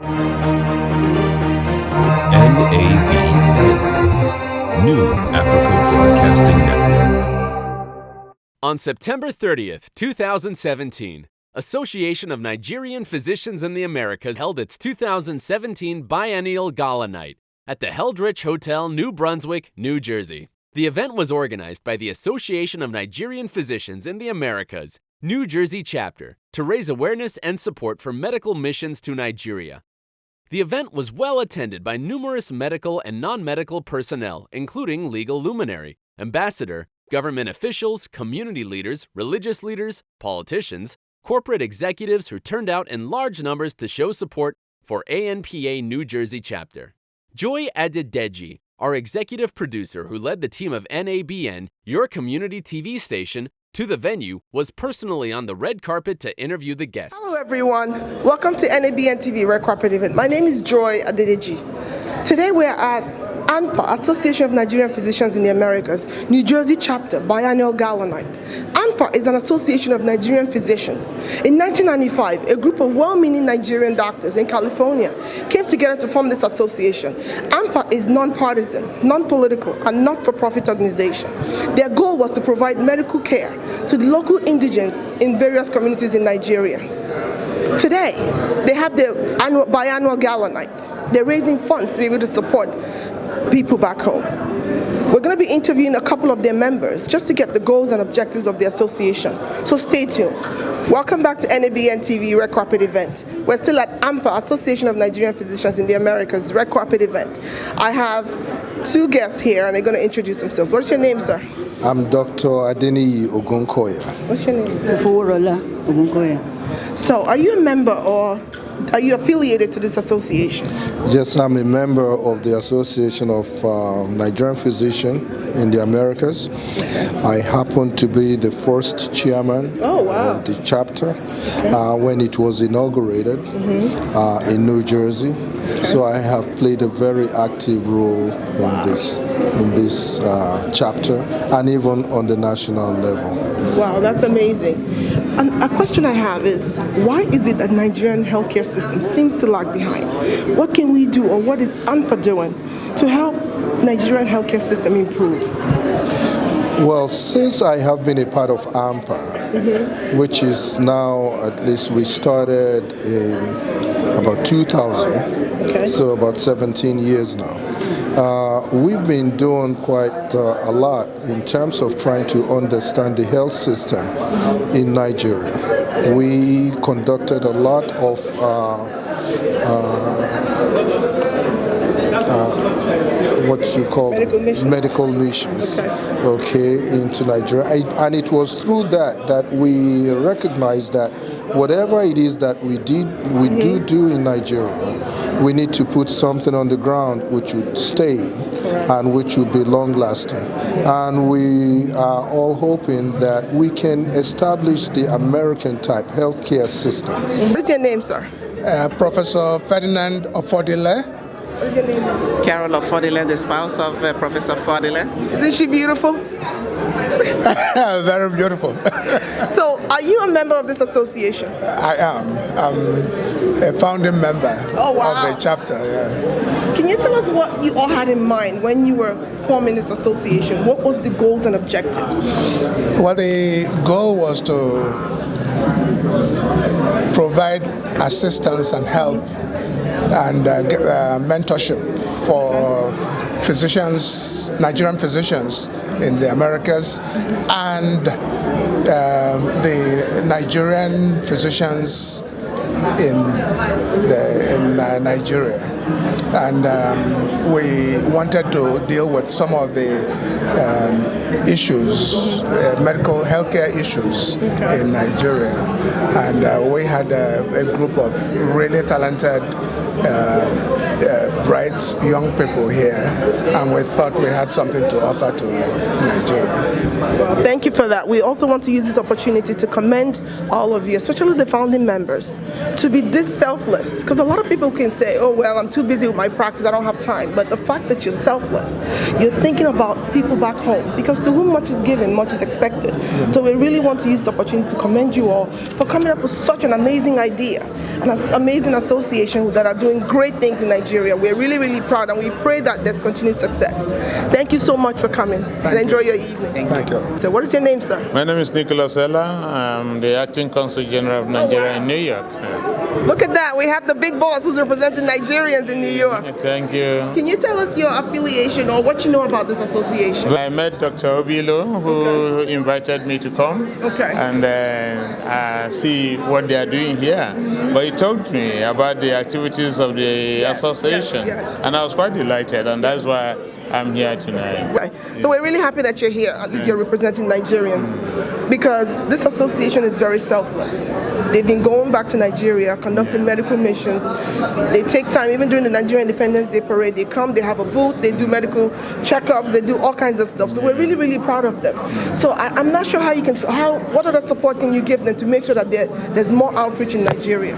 NABN, New Africa Broadcasting Network. On September 30th, 2017, Association of Nigerian Physicians in the Americas held its 2017 biennial Gala night at the Heldrich Hotel, New Brunswick, New Jersey. The event was organized by the Association of Nigerian Physicians in the Americas, New Jersey chapter, to raise awareness and support for medical missions to Nigeria. The event was well attended by numerous medical and non-medical personnel, including legal luminary, ambassador, government officials, community leaders, religious leaders, politicians, corporate executives who turned out in large numbers to show support for ANPA New Jersey chapter. Joy Adedeji, our executive producer who led the team of NABN, your community TV station, to the venue, was personally on the red carpet to interview the guests. Hello everyone, welcome to NABN TV Red Carpet event. My name is Joy Adedeji. Today we're at Anpa, Association of Nigerian Physicians in the Americas, New Jersey chapter biannual gala night. Anpa is an association of Nigerian physicians. In 1995, a group of well-meaning Nigerian doctors in California came together to form this association. Anpa is non-partisan, non-political, and not-for-profit organization. Their goal was to provide medical care to the local indigents in various communities in Nigeria. Today, they have their biannual gala night. They're raising funds to be able to support people back home. We're going to be interviewing a couple of their members just to get the goals and objectives of the association. So stay tuned. Welcome back to NABN TV Red Carpet event. We're still at Anpa, Association of Nigerian Physicians in the Americas Red Carpet event. I have two guests here and they're going to introduce themselves. What's your name, sir? I'm Dr. Adeniyi Ogunkoya. What's your name? Ofoworola Ogunkoya. So, are you a member or are you affiliated to this association? Yes, I'm a member of the Association of Nigerian Physicians in the Americas. I happen to be the first chairman of the chapter when it was inaugurated in New Jersey. So I have played a very active role in this chapter and even on the national level. Wow, that's amazing. And a question I have is, why is it that Nigerian healthcare system seems to lag behind? What can we do, or what is Anpa doing to help Nigerian healthcare system improve? Well, since I have been a part of Anpa, which is now, at least we started in about 2000, so about 17 years now. We've been doing quite a lot in terms of trying to understand the health system in Nigeria. We conducted a lot of what you call medical missions, into Nigeria, and it was through that we recognized that whatever it is that we do in Nigeria, we need to put something on the ground which would stay and which would be long-lasting. And we are all hoping that we can establish the American-type healthcare system. What's your name, sir? Professor Ferdinand Ofodile. What's your name? Carol Ofodile, the spouse of Professor Fodile. Isn't she beautiful? Very beautiful. So, are you a member of this association? I am. I'm a founding member of the chapter. Yeah. Can you tell us what you all had in mind when you were forming this association? What was the goals and objectives? Well, the goal was to provide assistance and help and mentorship for physicians, Nigerian physicians in the Americas, and the Nigerian physicians in Nigeria. And we wanted to deal with some of the issues, medical healthcare issues in Nigeria. And we had a group of really talented, bright young people here, and we thought we had something to offer to Nigeria. Well, thank you for that. We also want to use this opportunity to commend all of you, especially the founding members, to be this selfless. Because a lot of people can say, oh, well, I'm too busy with my practice, I don't have time. But the fact that you're selfless, you're thinking about people people back home, because to whom much is given, much is expected. So we really want to use the opportunity to commend you all for coming up with such an amazing idea, an amazing association that are doing great things in Nigeria. We're really, really proud, and we pray that there's continued success. Thank you so much for coming, and enjoy your evening. Thank you. So what is your name, sir? My name is Nicholas Ella. I'm the Acting Consul General of Nigeria in New York. Look at that. We have the big boss who's representing Nigerians in New York. Thank you. Can you tell us your affiliation or what you know about this association? I met Dr. Obilo, who invited me to come and see what they are doing here. But he talked to me about the activities of the association, and I was quite delighted, and that's why I'm here tonight. Right. So we're really happy that you're here, at least you're representing Nigerians, because this association is very selfless. They've been going back to Nigeria, conducting medical missions. They take time, even during the Nigerian Independence Day parade, they come, they have a booth, they do medical checkups, they do all kinds of stuff. So we're really, really proud of them. So I'm not sure what other support can you give them to make sure that there's more outreach in Nigeria?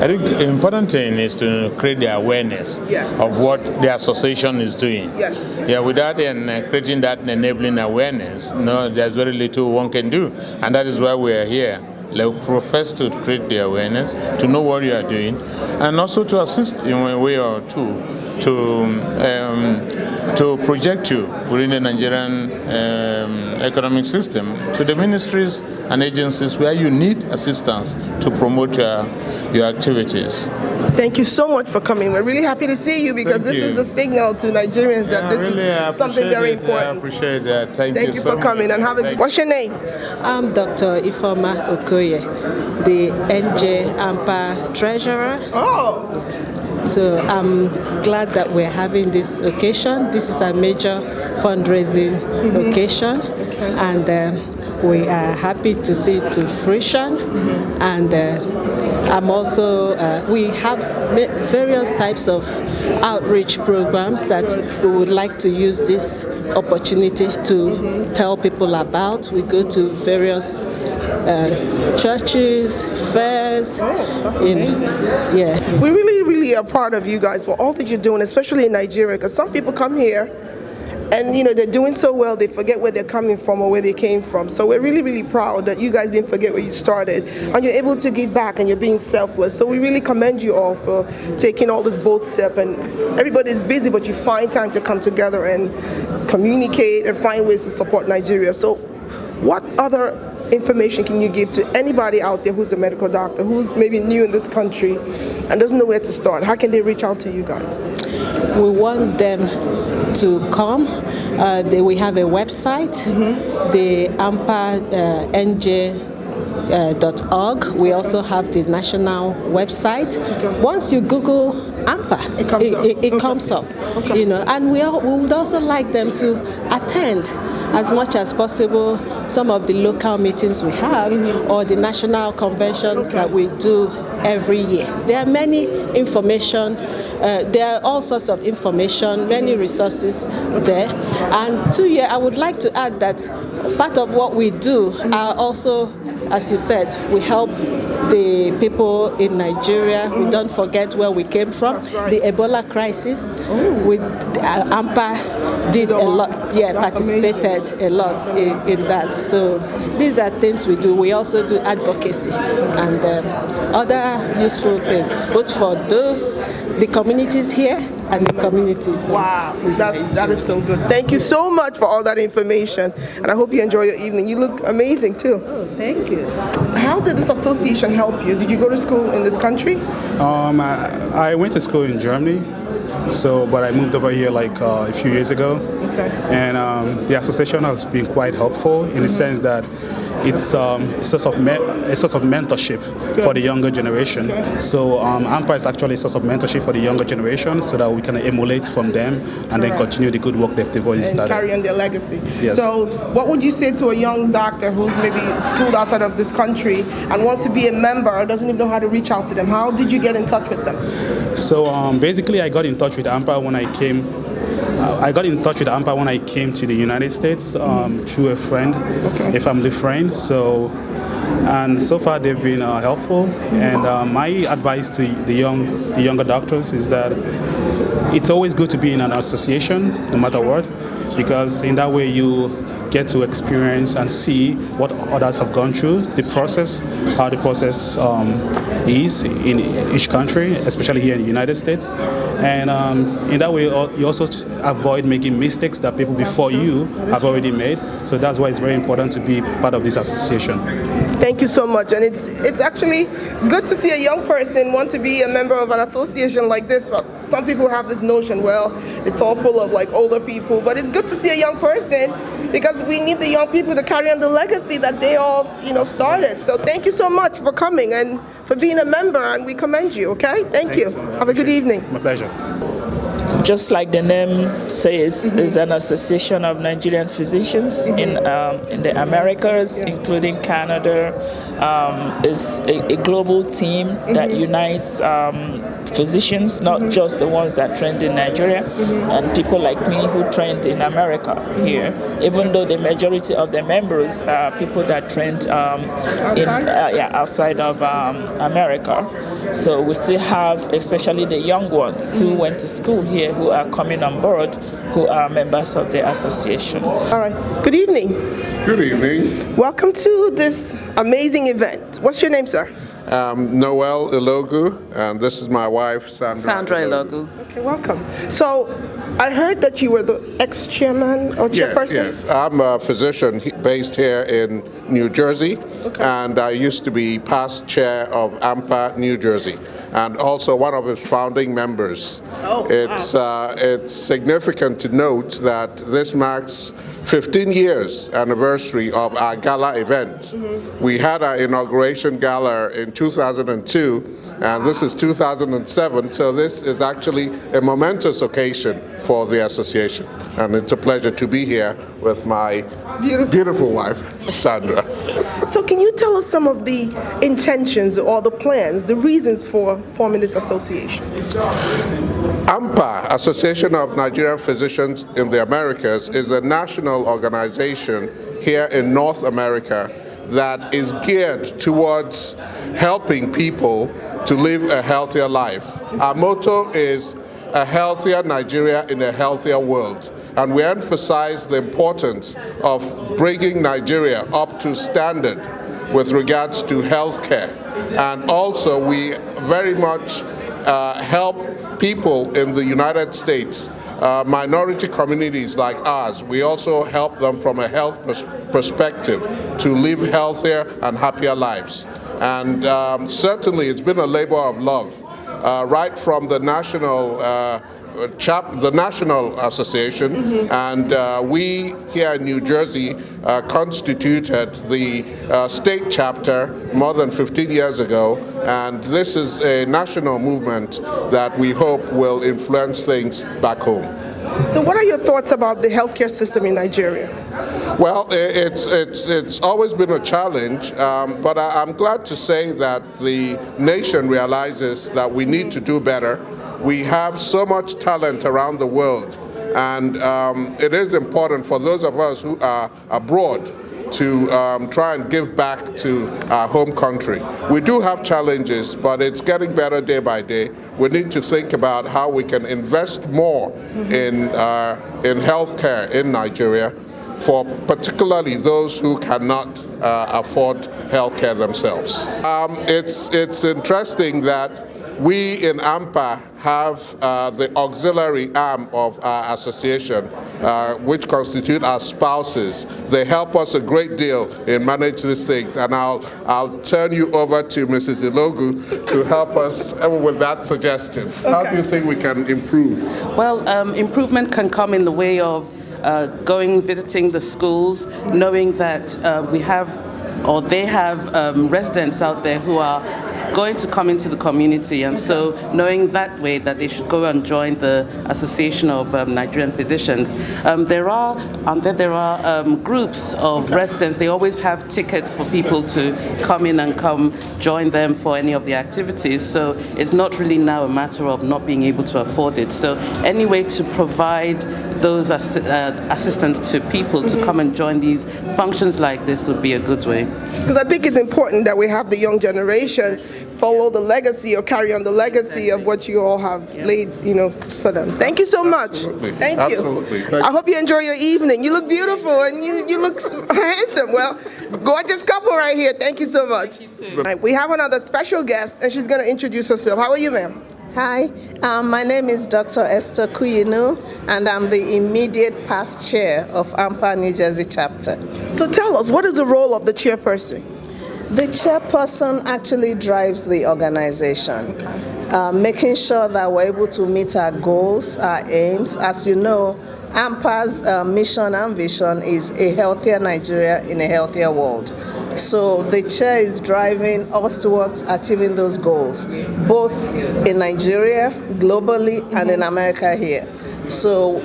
I think the important thing is to create the awareness of what the association is doing. Yes. Yeah, without creating that enabling awareness, there's very little one can do. And that is why we are here. Like, profess to create the awareness, to know what you are doing, and also to assist in a way or two to project you within the Nigerian economic system to the ministries and agencies where you need assistance to promote your activities. Thank you so much for coming. We're really happy to see you, because this is a signal to Nigerians that this is something very important. I appreciate that. Thank you so for coming and having. What's your name? I'm Dr. Ifeoma Okoye, the NJ Anpa treasurer. Oh. So I'm glad that we're having this occasion. This is a major fundraising occasion, and we are happy to see it to fruition. And I'm also, we have various types of outreach programs that we would like to use this opportunity to tell people about. We go to various churches, fairs. We really are proud of you guys for all that you're doing, especially in Nigeria, because some people come here and they're doing so well they forget where they're coming from or where they came from. So we're really proud that you guys didn't forget where you started, and you're able to give back, and you're being selfless. So we really commend you all for taking all this bold step. And everybody's busy, but you find time to come together and communicate and find ways to support Nigeria. So what other information can you give to anybody out there who's a medical doctor, who's maybe new in this country and doesn't know where to start? How can they reach out to you guys? We want them to come. We have a website, the Anpa NJ.org. We also have the national website. Once you Google Anpa, it comes up. And we would also like them to attend as much as possible some of the local meetings we have or the national conventions that we do every year. There are many information, there are all sorts of information, many resources there. And I would like to add that part of what we do are also, as you said, we help the people in Nigeria. We don't forget where we came from. The Ebola crisis, with Anpa did a lot, participated a lot in that. So these are things we do. We also do advocacy and other useful things, both for the communities here and the community. Wow, that is so good. Thank you so much for all that information, and I hope you enjoy your evening. You look amazing too. Oh, thank you. How did this association help you? Did you go to school in this country? I went to school in Germany, but I moved over here like a few years ago. Okay. And the association has been quite helpful in the sense that it's a source of mentorship for the younger generation. Okay. So Anpa is actually a source of mentorship for the younger generation, so that we can emulate from them and then continue the good work they've already started. Carry on their legacy. Yes. So what would you say to a young doctor who's maybe schooled outside of this country and wants to be a member, doesn't even know how to reach out to them? How did you get in touch with them? So basically I got in touch with Anpa when I came. To the United States through a friend, a family friend. So and so far they've been helpful. And my advice to the younger doctors is that it's always good to be in an association, no matter what, because in that way you get to experience and see what others have gone through, the process, how the process is in each country, especially here in the United States. And in that way, you also avoid making mistakes that people before you have already made. So that's why it's very important to be part of this association. Thank you so much. And it's actually good to see a young person want to be a member of an association like this. But some people have this notion, well, it's all full of like older people. But it's good to see a young person because we need the young people to carry on the legacy that they all, started. So thank you so much for coming and for being a member, and we commend you, okay? Thank you. Have a good evening. My pleasure. Just like the name says, is an association of Nigerian physicians in the Americas, including Canada. Is a global team that unites physicians, not just the ones that trained in Nigeria, and people like me who trained in America here, even though the majority of the members are people that trained outside of America. So we still have, especially the young ones who went to school here, who are coming on board, who are members of the association. All right. Good evening. Good evening. Welcome to this amazing event. What's your name, sir? Noel Ilogu, and this is my wife, Sandra Ilogu. Okay, welcome. So, I heard that you were the ex-chairman or chairperson? Yes. I'm a physician based here in New Jersey, and I used to be past chair of Anpa, New Jersey, and also one of its founding members. It's significant to note that this marks 15 years anniversary of our Gala event. We had our inauguration Gala in 2002, and this is 2007, so this is actually a momentous occasion for the association. And it's a pleasure to be here with my beautiful wife, Sandra. So can you tell us some of the intentions or the plans, the reasons for forming this association? AMPA, Association of Nigerian Physicians in the Americas, is a national organization here in North America that is geared towards helping people to live a healthier life. Our motto is a healthier Nigeria in a healthier world. And we emphasize the importance of bringing Nigeria up to standard with regards to healthcare. And also we very much help people in the United States, minority communities like ours. We also help them from a health perspective to live healthier and happier lives. And certainly it's been a labor of love, right from the national association, and we here in New Jersey constituted the state chapter more than 15 years ago, and this is a national movement that we hope will influence things back home. So what are your thoughts about the healthcare system in Nigeria? Well, it's always been a challenge, but I'm glad to say that the nation realizes that we need to do better. We have so much talent around the world, and it is important for those of us who are abroad to try and give back to our home country. We do have challenges, but it's getting better day by day. We need to think about how we can invest more in healthcare in Nigeria, for particularly those who cannot afford healthcare themselves. It's interesting that we in AMPA have the auxiliary arm of our association, which constitute our spouses. They help us a great deal in managing these things, and I'll turn you over to Mrs. Ilogu to help us with that suggestion. Okay. How do you think we can improve? Well, improvement can come in the way of visiting the schools, knowing that they have residents out there who are going to come into the community. And so knowing that way that they should go and join the Association of Nigerian Physicians, there are groups of residents. They always have tickets for people to come in and come join them for any of the activities. So it's not really now a matter of not being able to afford it. So any way to provide those assistance to people to come and join these functions like this would be a good way. Because I think it's important that we have the young generation follow the legacy or carry on the legacy of what you all have laid, for them. Thank you so much. Absolutely. Thank you. Absolutely. I hope you enjoy your evening. You look beautiful and you look handsome. Well, gorgeous couple right here. Thank you so much. Thank you too. All right, we have another special guest, and she's going to introduce herself. How are you, ma'am? Hi, my name is Dr. Esther Kuyinu, and I'm the immediate past chair of Anpa New Jersey chapter. So tell us, what is the role of the chairperson? The chairperson actually drives the organization, making sure that we're able to meet our goals, our aims. As you know, AMPA's mission and vision is a healthier Nigeria in a healthier world. So the chair is driving us towards achieving those goals, both in Nigeria, globally, and in America here. So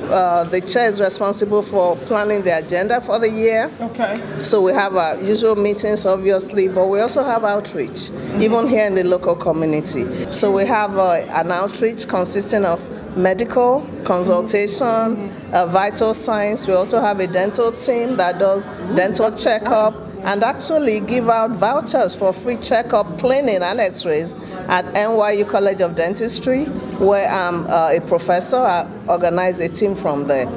the chair is responsible for planning the agenda for the year. Okay. So we have our usual meetings, obviously, but we also have outreach, even here in the local community. So we have an outreach consisting of medical, consultation, vital signs. We also have a dental team that does dental checkup and actually give out vouchers for free checkup, cleaning, and x-rays at NYU College of Dentistry, where I'm a professor. I organize a team from there.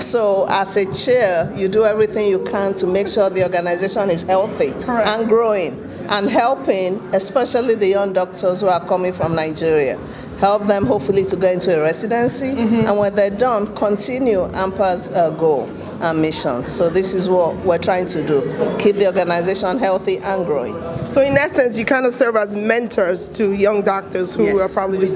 So as a chair, you do everything you can to make sure the organization is healthy and growing and helping, especially the young doctors who are coming from Nigeria. Help them hopefully to go into a residency, and when they're done, continue AMPA's goal and mission. So this is what we're trying to do, keep the organization healthy and growing. So in essence, you kind of serve as mentors to young doctors who are probably just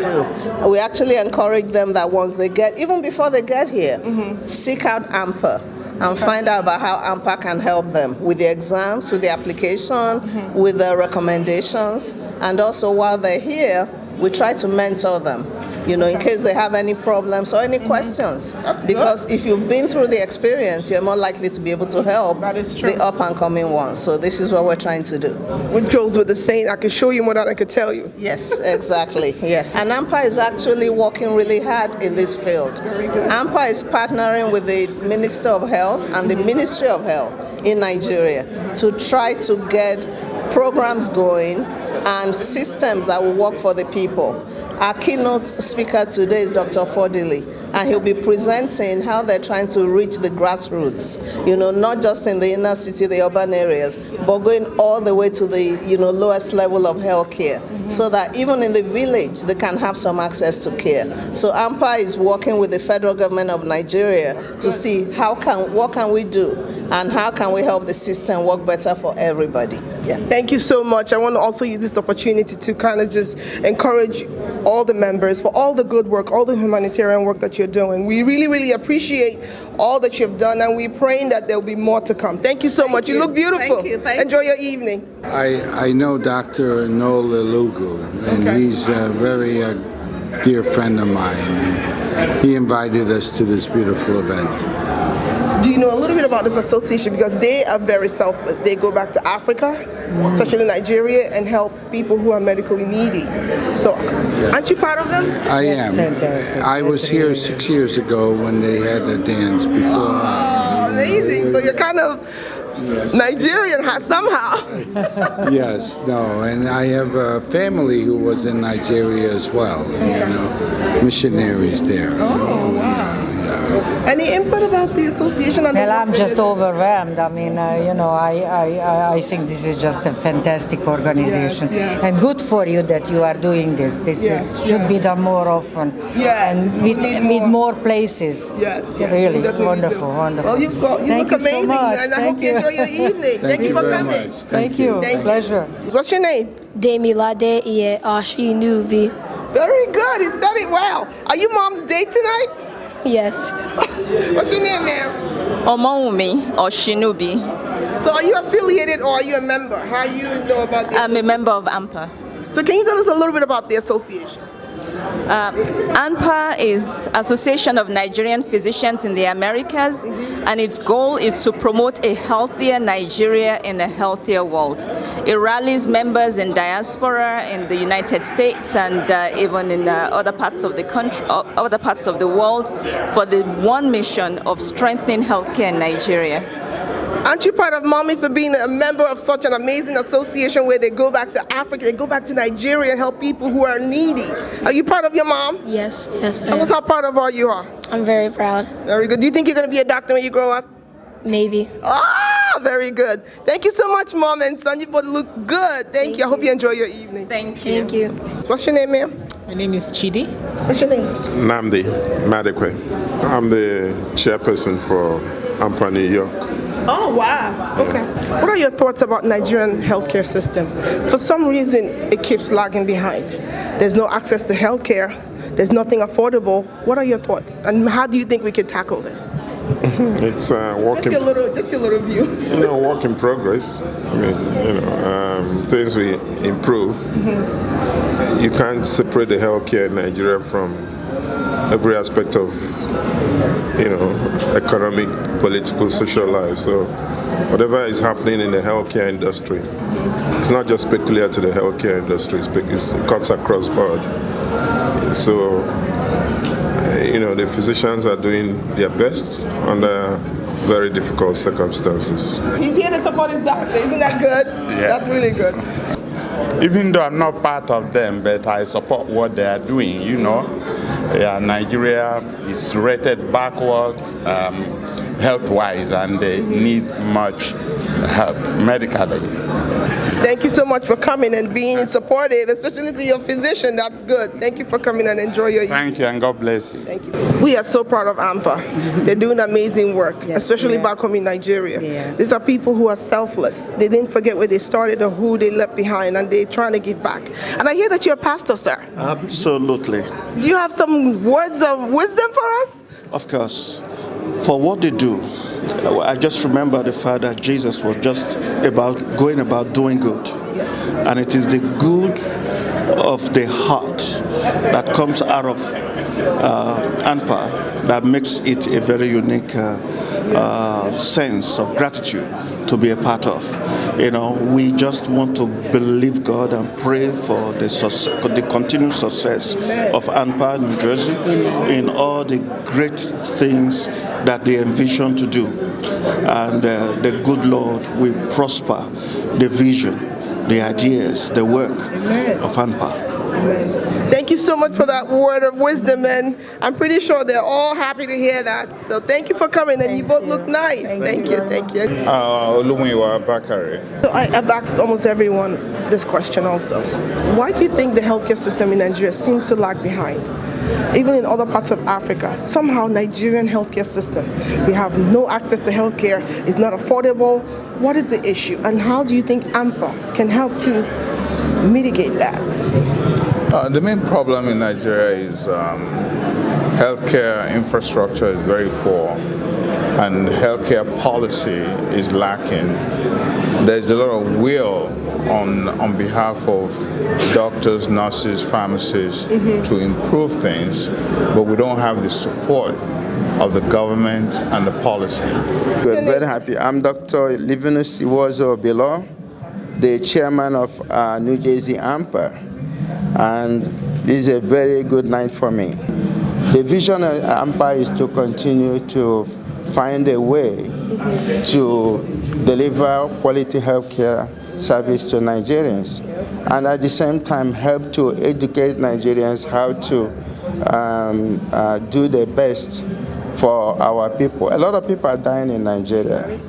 We actually encourage them that once they get, even before they get here, seek out AMPA and find out about how AMPA can help them with the exams, with the application, with the recommendations, and also while they're here, we try to mentor them, in case they have any problems or any questions. Because if you've been through the experience, you're more likely to be able to help the up-and-coming ones. So this is what we're trying to do. Which goes with the saying, I can show you more than I can tell you. Yes, exactly, yes. And AMPA is actually working really hard in this field. AMPA is partnering with the Minister of Health and the Ministry of Health in Nigeria to try to get programs going and systems that will work for the people. Our keynote speaker today is Dr. Fodili, and he'll be presenting how they're trying to reach the grassroots, not just in the inner city, the urban areas, but going all the way to the, lowest level of health care, so that even in the village, they can have some access to care. So AMPA is working with the federal government of Nigeria to see what can we do, and how can we help the system work better for everybody. Yeah. Thank you so much. I want to also use this opportunity to kind of just encourage all the members for all the good work, all the humanitarian work that you're doing. We really, really appreciate all that you've done, and we're praying that there'll be more to come. Thank you so much. You look beautiful. Thank you. Enjoy your evening. I know Dr. Noel Ilugu, and he's a very dear friend of mine. He invited us to this beautiful event. Do you know a little bit about this association? Because they are very selfless. They go back to Africa, especially Nigeria, and help people who are medically needy. So, aren't you part of them? I am. I was here 6 years ago when they had a dance before. Oh, amazing. So you're kind of Nigerian somehow. Yes, no, and I have a family who was in Nigeria as well, missionaries there. Oh, wow. Any input about the association? Well, I'm just overwhelmed. I mean, I think this is just a fantastic organization, and good for you that you are doing this. This should be done more often, and with more places. Yes, really wonderful, wonderful. Well, you look amazing, so much. and I hope you enjoy your evening. Thank you for coming. Thank you. Pleasure. What's your name? Demilade Iye Ashinubi. Very good. He said it well. Are you mom's date tonight? Yes. What's your name, ma'am? Omoumi or Shinubi. So are you affiliated or are you a member? How do you know about this? I'm a member of AMPA. So can you tell us a little bit about the association? Anpa is Association of Nigerian Physicians in the Americas, and its goal is to promote a healthier Nigeria in a healthier world. It rallies members in diaspora in the United States and even in other parts of the country, other parts of the world, for the one mission of strengthening healthcare in Nigeria. Aren't you proud of Mommy for being a member of such an amazing association where they go back to Africa, they go back to Nigeria and help people who are needy? Are you proud of your mom? Yes. Tell us how proud of her you are. I'm very proud. Very good. Do you think you're going to be a doctor when you grow up? Maybe. Ah, very good. Thank you so much, Mom and son. You both look good. Thank you. I hope you enjoy your evening. Thank you. Thank you. What's your name, ma'am? My name is Chidi. What's your name? Namdi Madekwe. I'm the chairperson for Anpa, New York. Oh, wow. Okay. What are your thoughts about Nigerian healthcare system? For some reason, it keeps lagging behind. There's no access to healthcare. There's nothing affordable. What are your thoughts? And how do you think we could tackle this? It's work Just your little view. Work in progress. I mean, things we improve. You can't separate the healthcare in Nigeria from every aspect of, economic, political, social life. So whatever is happening in the healthcare industry, it's not just peculiar to the healthcare industry, it cuts across board. So, the physicians are doing their best under very difficult circumstances. He's here to support his doctor. Isn't that good? Yeah. That's really good. Even though I'm not part of them, but I support what they are doing, Yeah, Nigeria is rated backwards health-wise, and they need much help medically. Thank you so much for coming and being supportive, especially to your physician. That's good. Thank you for coming and enjoy your evening. Thank you, and God bless you. Thank you. We are so proud of Anpa. They're doing amazing work, especially back home in Nigeria. These are people who are selfless. They didn't forget where they started or who they left behind, and they're trying to give back. And I hear that you're a pastor, sir. Absolutely. Do you have some words of wisdom for us? Of course. For what they do, I just remember the fact that Jesus was just going about doing good. And it is the good of the heart that comes out of Anpa that makes it a very unique sense of gratitude to be a part of. We just want to believe God and pray for the continued success of Anpa, New Jersey, in all the great things that they envision to do. And the good Lord will prosper the vision, the ideas, the work of Anpa. Thank you so much for that word of wisdom, and I'm pretty sure they're all happy to hear that. So thank you for coming, and you both look nice. Thank you. Olumiwa Bakare. So I've asked almost everyone this question also. Why do you think the healthcare system in Nigeria seems to lag behind? Even in other parts of Africa, somehow Nigerian healthcare system, we have no access to healthcare, it's not affordable. What is the issue, and how do you think Anpa can help to mitigate that? The main problem in Nigeria is healthcare infrastructure is very poor, and healthcare policy is lacking. There's a lot of will on behalf of doctors, nurses, pharmacists to improve things, but we don't have the support of the government and the policy. We're very happy. I'm Dr. Livinus Iwozo Bilo, the chairman of New Jersey Anpa, and this is a very good night for me. The vision of Anpa is to continue to find a way to deliver quality healthcare service to Nigerians, and at the same time help to educate Nigerians how to do their best for our people. A lot of people are dying in Nigeria,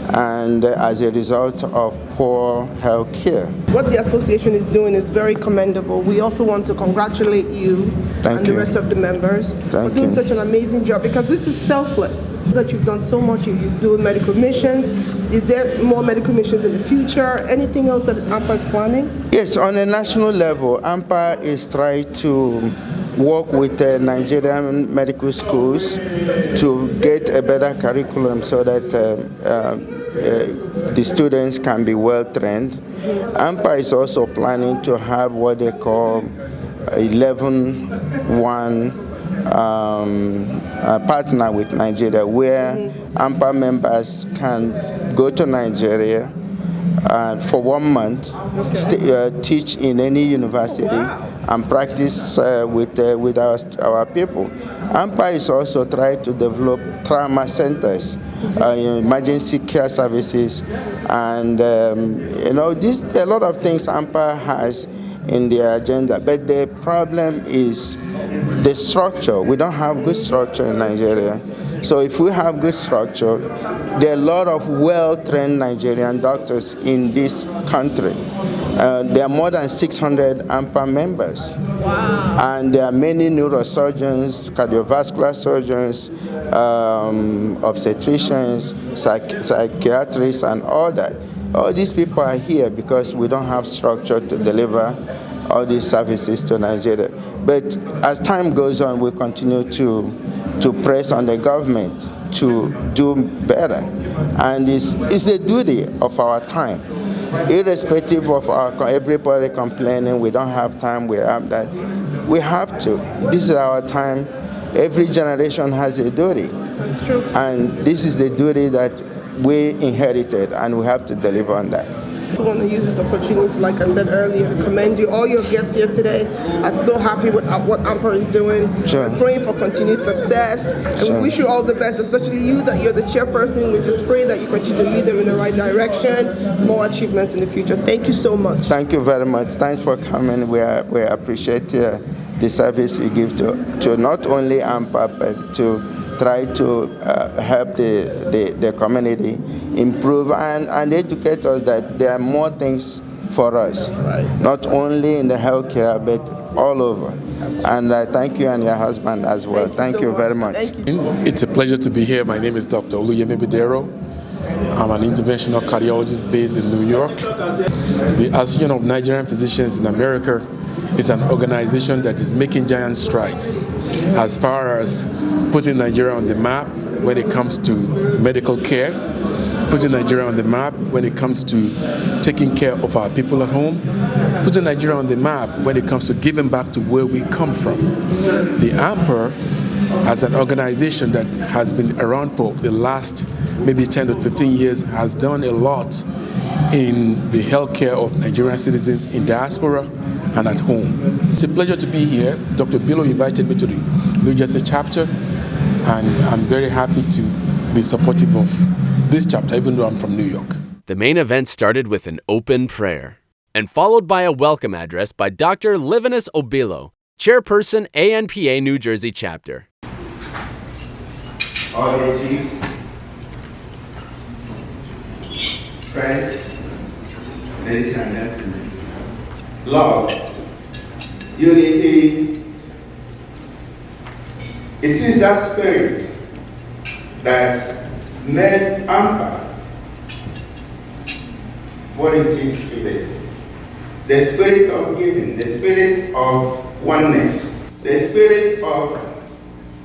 and as a result of poor health care. What the association is doing is very commendable. We also want to congratulate you and the rest of the members for doing such an amazing job, because this is selfless. That you've done so much, you do medical missions. Is there more medical missions in the future? Anything else that Anpa is planning? Yes, on a national level, Anpa is trying to work with Nigerian medical schools to get a better curriculum so that the students can be well trained. Anpa is also planning to have what they call 11-1 partner with Nigeria, where Anpa members can go to Nigeria for 1 month, teach in any university, and practice with our people. Anpa is also trying to develop trauma centers, emergency care services, and a lot of things Anpa has in their agenda. But the problem is the structure. We don't have good structure in Nigeria. So if we have good structure, there are a lot of well-trained Nigerian doctors in this country. There are more than 600 Anpa members. Wow. And there are many neurosurgeons, cardiovascular surgeons, obstetricians, psychiatrists, and all that. All these people are here because we don't have structure to deliver all these services to Nigeria. But as time goes on, we continue to press on the government to do better. And it's the duty of our time. Irrespective of everybody complaining, we don't have time, we have that. We have to. This is our time. Every generation has a duty. That's true. And this is the duty that we inherited, and we have to deliver on that. I want to use this opportunity, like I said earlier, to commend you. All your guests here today are so happy with what Anpa is doing. Sure. We're praying for continued success. And Sure. we wish you all the best, especially you that you're the chairperson. We just pray that you continue to lead them in the right direction, more achievements in the future. Thank you so much. Thank you very much. Thanks for coming. We appreciate the service you give to not only Anpa, but to try to help the community improve and educate us that there are more things for us, not only in the healthcare, but all over. And I thank you and your husband as well. Thank you very much. It's a pleasure to be here. My name is Dr. Oluyemi Bidero. I'm an interventional cardiologist based in New York. The Association of Nigerian Physicians in America is an organization that is making giant strides as far as putting Nigeria on the map when it comes to medical care, putting Nigeria on the map when it comes to taking care of our people at home, putting Nigeria on the map when it comes to giving back to where we come from. The Anpa, as an organization that has been around for the last maybe 10 to 15 years, has done a lot in the healthcare of Nigerian citizens in diaspora and at home. It's a pleasure to be here. Dr. Bilo invited me to the New Jersey chapter, and I'm very happy to be supportive of this chapter, even though I'm from New York. The main event started with an open prayer and followed by a welcome address by Dr. Livinus Obilo, chairperson ANPA New Jersey chapter. All the chiefs, friends, ladies and gentlemen, love, unity, it is that spirit that made Anpa what it is today. The spirit of giving, the spirit of oneness, the spirit of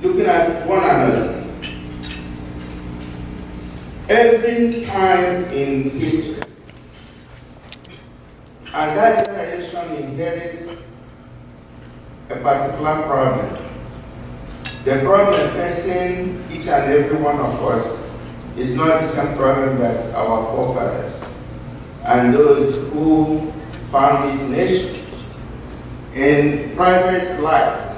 looking at one another. Every time in history, and that generation inherits a particular problem. The problem facing each and every one of us is not the same problem that our forefathers and those who found this nation in private life,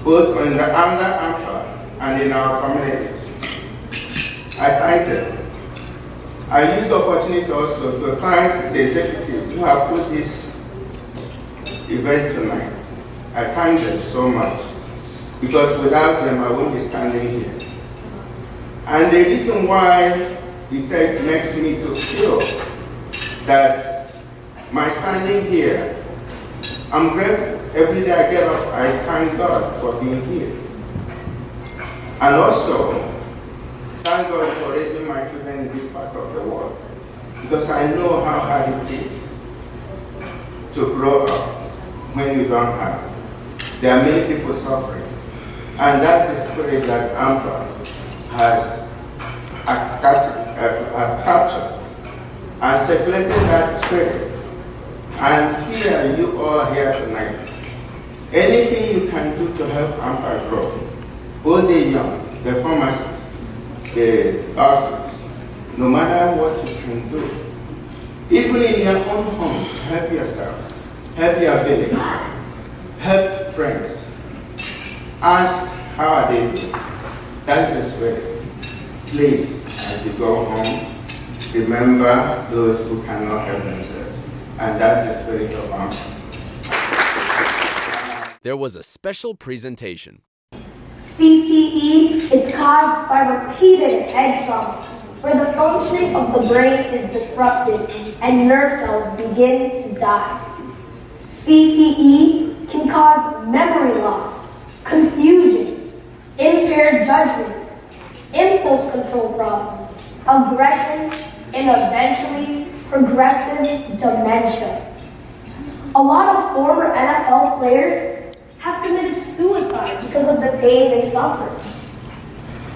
both under Anpa and in our communities. I thank them. I use the opportunity also to thank the executives who have put this event tonight. I thank them so much, because without them I wouldn't be standing here. And the reason why it makes me to feel that my standing here, I'm grateful. Every day I get up, I thank God for being here. And also, thank God for raising my children in this part of the world, because I know how hard it is to grow up when you don't have. There are many people suffering. And that's the spirit that Anpa has captured and circulated that spirit. And here, you all here tonight, anything you can do to help Anpa grow, both the young, the pharmacists, the doctors, no matter what you can do, even in your own homes, help yourselves, help your village, help friends. Ask how are they doing. That's the spirit. Please, as you go home, remember those who cannot help themselves. And that's the spirit of Anpa. There was a special presentation. CTE is caused by repeated head trauma, where the functioning of the brain is disrupted and nerve cells begin to die. CTE can cause memory loss, confusion, impaired judgment, impulse control problems, aggression, and eventually progressive dementia. A lot of former NFL players have committed suicide because of the pain they suffered.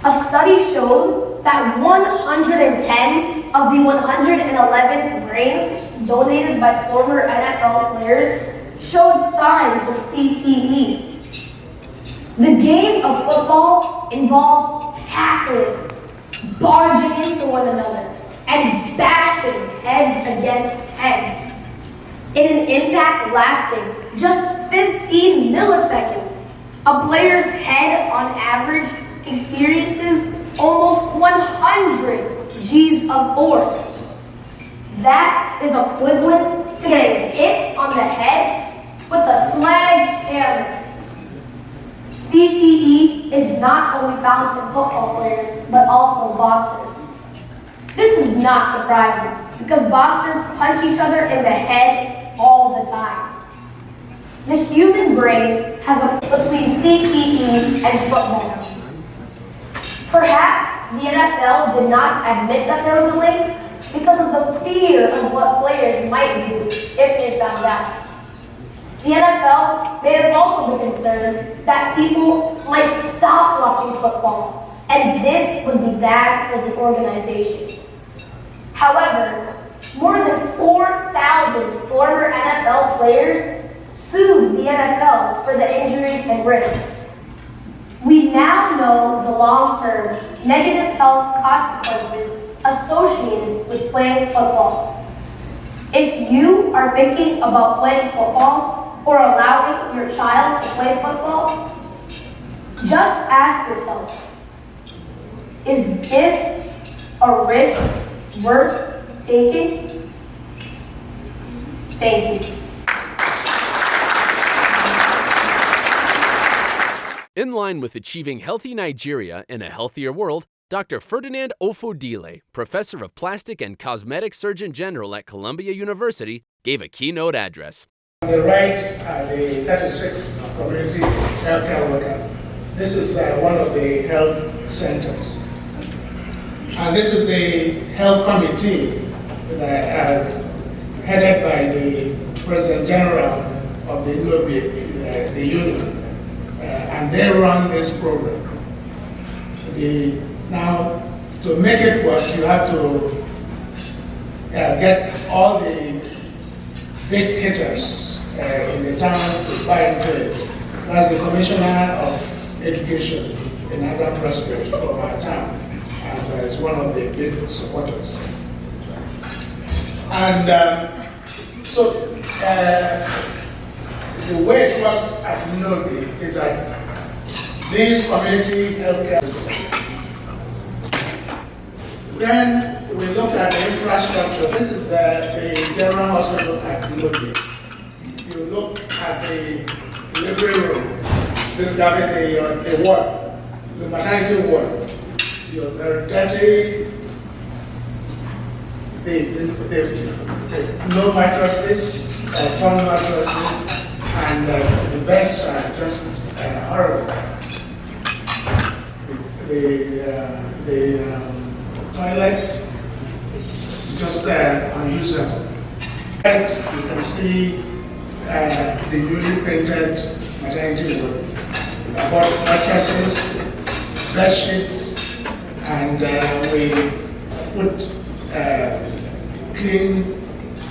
A study showed that 110 of the 111 brains donated by former NFL players showed signs of CTE. The game of football involves tackling, barging into one another, and bashing heads against heads. In an impact lasting just 15 milliseconds, a player's head on average experiences almost 100 G's of force. That is equivalent to getting hit on the head with a sledgehammer. CTE is not only found in football players, but also boxers. This is not surprising, because boxers punch each other in the head all the time. The human brain has a between CTE and football. Perhaps the NFL did not admit that there was a link because of the fear of what players might do if they found out. The NFL may have also been concerned that people might stop watching football, and this would be bad for the organization. However, more than 4,000 former NFL players sued the NFL for the injuries and risk. We now know the long-term negative health consequences associated with playing football. If you are thinking about playing football or allowing your child to play football, just ask yourself, is this a risk worth taking? Thank you. In line with achieving healthy Nigeria in a healthier world, Dr. Ferdinand Ofodile, professor of plastic and cosmetic surgeon general at Columbia University, gave a keynote address. On the right are the 36 community healthcare workers. This is one of the health centers. And this is the health committee headed by the President General of the union. And they run this program. Now, to make it work, you have to get all the big hitters in the town to buy into it. That's the Commissioner of Education in Anpa President from our town, and is one of the big supporters. And so the way it works at Nobi is that these community healthcare, when we looked at the infrastructure, this is the general hospital at Nobi. You look at the delivery room, the ward, the maternity ward. You're very dirty. No mattresses, torn mattresses, and the beds are just horrible. The toilets just unusable. You can see the newly painted maternity ward. We bought mattresses, bed sheets, and we put clean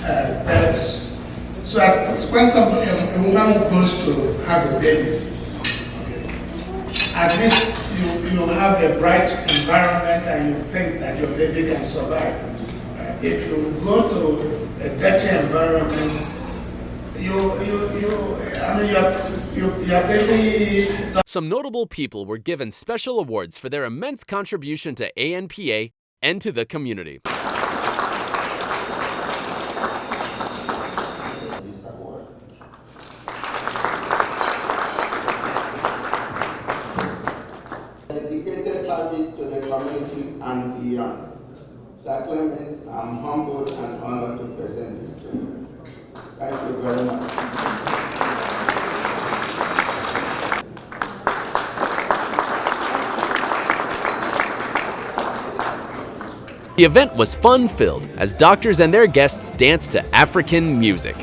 beds. So when a woman goes to have a baby, at least you have a bright environment and you think that your baby can survive. If you go to a dirty environment, your baby. Some notable people were given special awards for their immense contribution to ANPA and to the community. Dedicated service to the community and beyond. Sir Clement, I'm humbled and honored to present this to you. Thank you very much. The event was fun-filled as doctors and their guests danced to African music.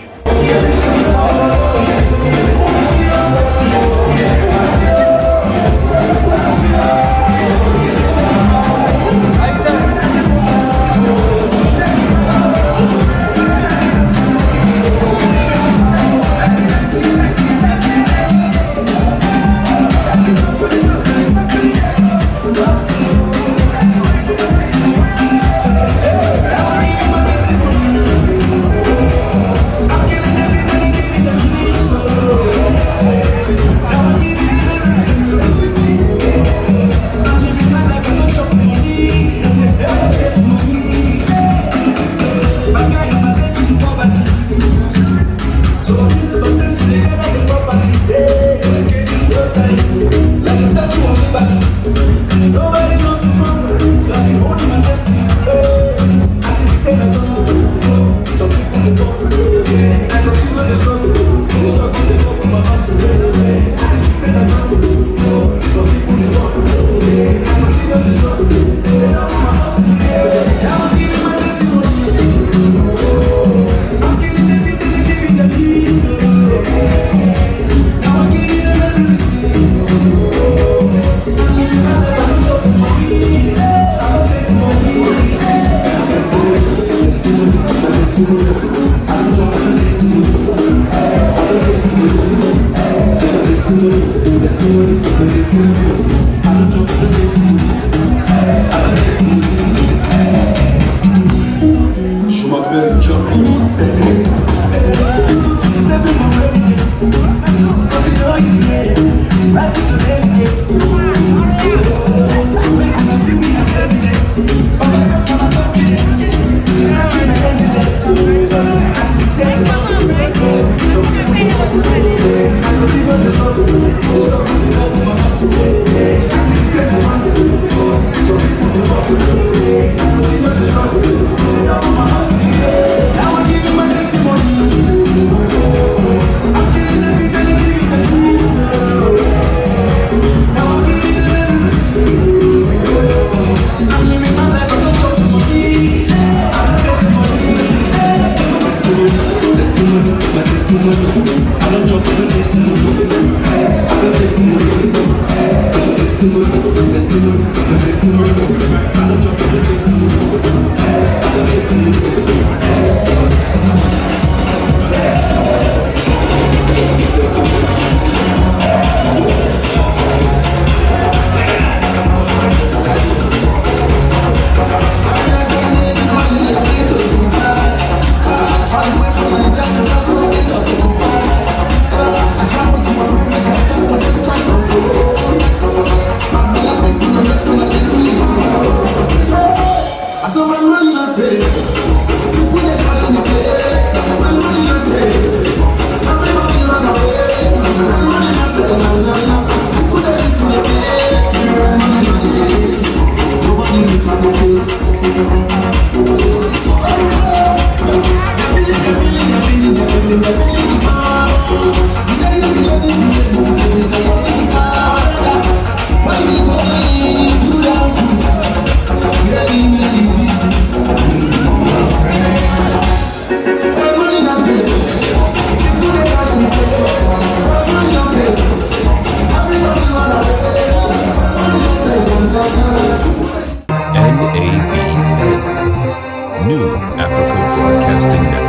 ABN, New Africa Broadcasting Network.